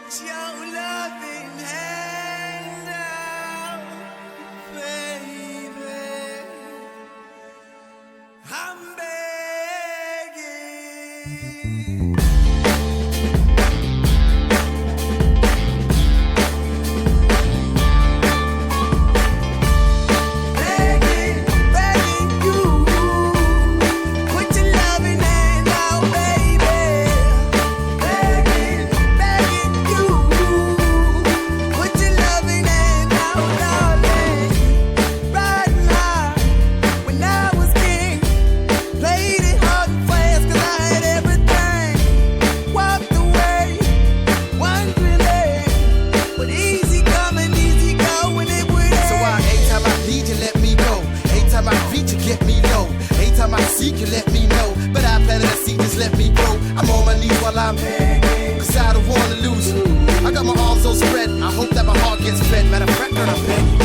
Put your loving hand out, baby. I'm begging. You let me know, but I better than see, just let me go. I'm on my knees while I'm begging, cause I don't wanna lose you. I got my arms so spread, I hope that my heart gets fed. Matter of fact, I'm begging.